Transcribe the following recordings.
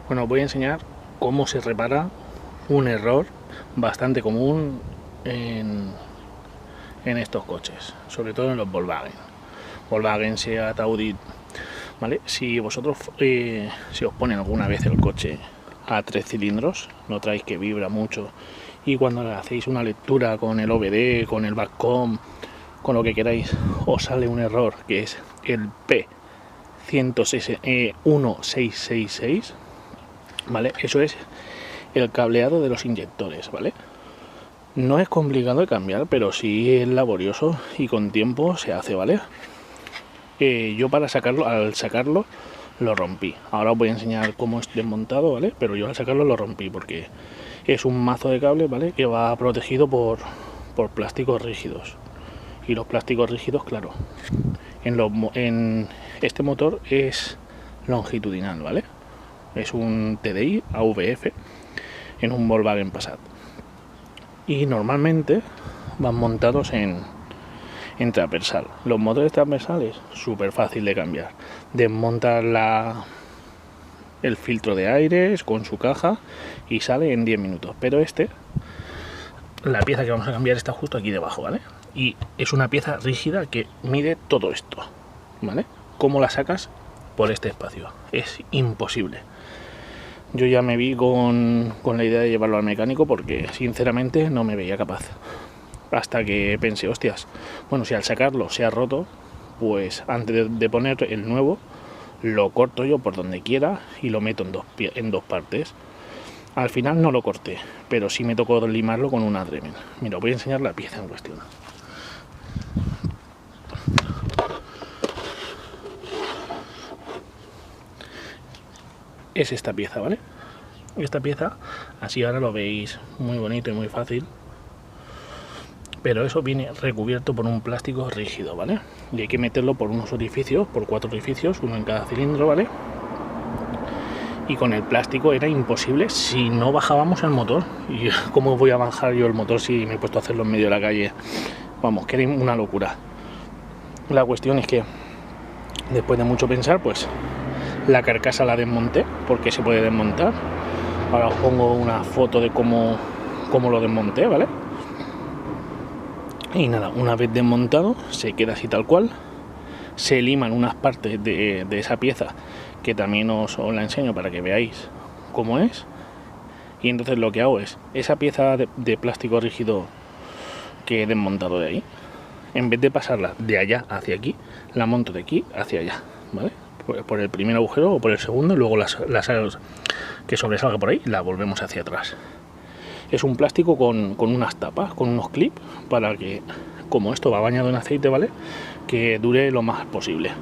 Bueno, os voy a enseñar cómo se repara un error bastante común en estos coches, sobre todo en los Volkswagen, Seat, Audi, ¿vale? Si vosotros si os ponen alguna vez el coche a 3 cilindros, notáis que vibra mucho y cuando le hacéis una lectura con el OBD, con el Backcom, con lo que queráis, os sale un error que es el P1666, ¿vale? Eso es el cableado de los inyectores, ¿vale? No es complicado de cambiar, pero sí es laborioso y con tiempo se hace, ¿vale? Yo al sacarlo lo rompí. Ahora os voy a enseñar cómo es desmontado, ¿vale? Pero yo al sacarlo lo rompí porque es un mazo de cable, ¿vale? Que va protegido por plásticos rígidos. Y los plásticos rígidos, claro, en este motor es longitudinal, ¿vale? Es un TDI AVF en un Volkswagen Passat. Y normalmente van montados en transversal. Los motores transversales, súper fácil de cambiar. Desmontar el filtro de aire con su caja y sale en 10 minutos. Pero la pieza que vamos a cambiar está justo aquí debajo, ¿vale? Y es una pieza rígida que mide todo esto, ¿vale? ¿Cómo la sacas? Por este espacio. Es imposible. Yo ya me vi con la idea de llevarlo al mecánico porque sinceramente no me veía capaz. Hasta que pensé, hostias, bueno, si al sacarlo se ha roto, pues antes de poner el nuevo, lo corto yo por donde quiera y lo meto en dos partes. Al final no lo corté, pero sí me tocó limarlo con una Dremel. Mira, os voy a enseñar la pieza en cuestión. Es esta pieza, ¿vale? Esta pieza, así ahora lo veis muy bonito y muy fácil, pero eso viene recubierto por un plástico rígido, ¿vale? Y hay que meterlo por unos orificios, por 4 orificios, uno en cada cilindro, ¿vale? Y con el plástico era imposible si no bajábamos el motor. ¿Y cómo voy a bajar yo el motor si me he puesto a hacerlo en medio de la calle? Vamos, que era una locura. La cuestión es que después de mucho pensar, pues la carcasa la desmonté, porque se puede desmontar. Ahora os pongo una foto de cómo lo desmonté, ¿vale? Y nada, una vez desmontado se queda así tal cual. Se liman unas partes de esa pieza que también os la enseño para que veáis cómo es. Y entonces lo que hago es esa pieza de plástico rígido que he desmontado de ahí, en vez de pasarla de allá hacia aquí, la monto de aquí hacia allá, ¿vale? Por el primer agujero o por el segundo, y luego las que sobresalga por ahí la volvemos hacia atrás. Es un plástico con unas tapas, con unos clips, para que, como esto va bañado en aceite, ¿vale?, que dure lo más posible.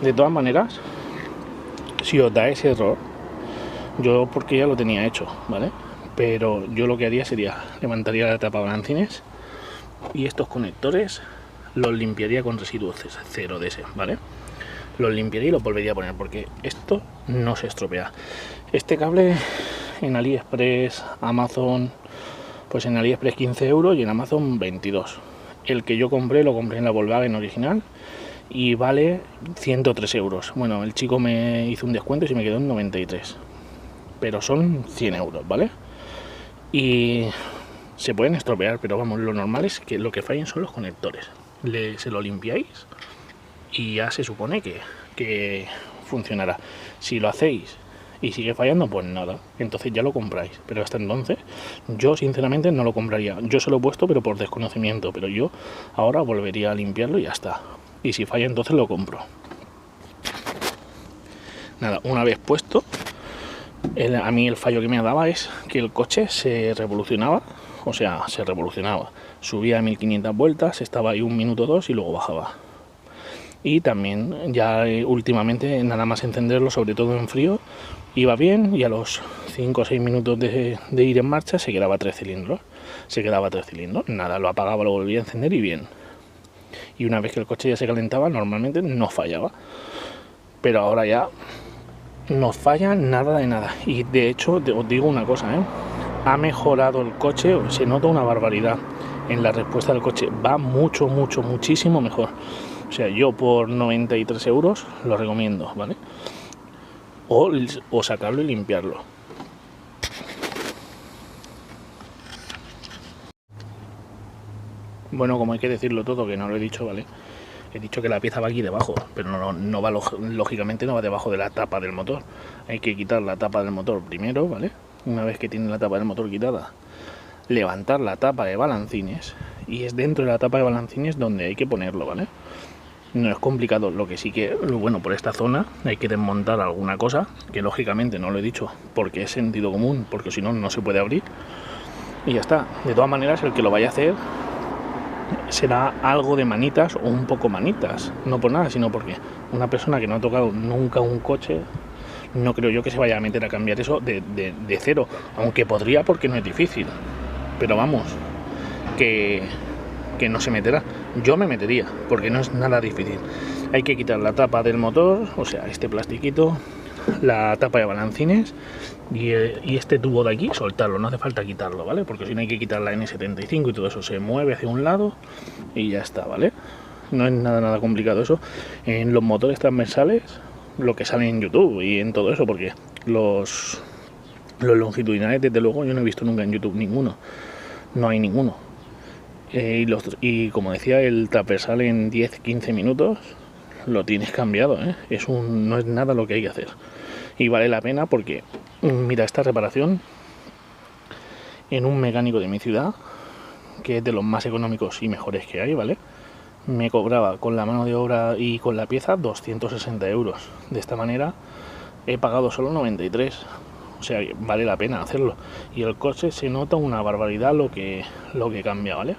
De todas maneras, si os da ese error, yo porque ya lo tenía hecho, ¿vale?, pero yo lo que haría sería levantaría la tapa balancines y estos conectores los limpiaría con residuos cero de ese, ¿vale? Los limpiaría y los volvería a poner porque esto no se estropea. Este cable en AliExpress, Amazon, pues en AliExpress 15 euros y en Amazon 22. El que yo compré lo compré en la Volkswagen original y vale 103 euros. Bueno, el chico me hizo un descuento y se me quedó en 93. Pero son 100 euros, ¿vale? Y se pueden estropear, pero vamos, lo normal es que lo que fallen son los conectores. Se lo limpiáis y ya se supone que funcionará. Si lo hacéis y sigue fallando, pues nada, entonces ya lo compráis. Pero hasta entonces yo sinceramente no lo compraría. Yo se lo he puesto pero por desconocimiento, pero yo ahora volvería a limpiarlo y ya está. Y si falla entonces lo compro. Nada, una vez puesto, a mí el fallo que me daba es que el coche se revolucionaba. O sea, se revolucionaba, subía a 1500 vueltas, estaba ahí 1 minuto 2 y luego bajaba. Y también ya últimamente nada más encenderlo, sobre todo en frío, iba bien y a los 5 o 6 minutos de ir en marcha se quedaba 3 cilindros. Nada, lo apagaba, lo volvía a encender y bien. Y una vez que el coche ya se calentaba, normalmente no fallaba. Pero ahora ya no falla nada de nada. Y de hecho, os digo una cosa, ha mejorado el coche, se nota una barbaridad en la respuesta del coche, va muchísimo mejor. O sea, yo por 93 euros lo recomiendo, ¿vale? o sacarlo y limpiarlo. Bueno, como hay que decirlo todo, que no lo he dicho, ¿vale? He dicho que la pieza va aquí debajo, pero no va, lógicamente no va debajo de la tapa del motor. Hay que quitar la tapa del motor primero, ¿vale? Una vez que tiene la tapa del motor quitada, levantar la tapa de balancines, y es dentro de la tapa de balancines donde hay que ponerlo, ¿vale? No es complicado, lo que sí que, bueno, por esta zona hay que desmontar alguna cosa, que lógicamente no lo he dicho porque es sentido común, porque si no, no se puede abrir. Y ya está. De todas maneras, el que lo vaya a hacer será algo de manitas o un poco manitas, no por nada, sino porque una persona que no ha tocado nunca un coche, no creo yo que se vaya a meter a cambiar eso de cero, aunque podría porque no es difícil, pero vamos, que no se meterá. Yo me metería porque no es nada difícil. Hay que quitar la tapa del motor, o sea, este plastiquito, la tapa de balancines y este tubo de aquí, soltarlo, no hace falta quitarlo, ¿vale? Porque si no hay que quitar la N75 y todo eso se mueve hacia un lado y ya está, ¿vale? No es nada complicado eso. En los motores transversales, lo que sale en YouTube y en todo eso, porque los longitudinales, desde luego, yo no he visto nunca en YouTube ninguno. No hay ninguno. Y como decía, el transversal en 10-15 minutos lo tienes cambiado, ¿eh? No es nada lo que hay que hacer. Y vale la pena porque, mira, esta reparación en un mecánico de mi ciudad, que es de los más económicos y mejores que hay, ¿vale? Me cobraba con la mano de obra y con la pieza 260 euros. De esta manera he pagado solo 93. O sea, vale la pena hacerlo. Y el coche se nota una barbaridad lo que cambia, ¿vale?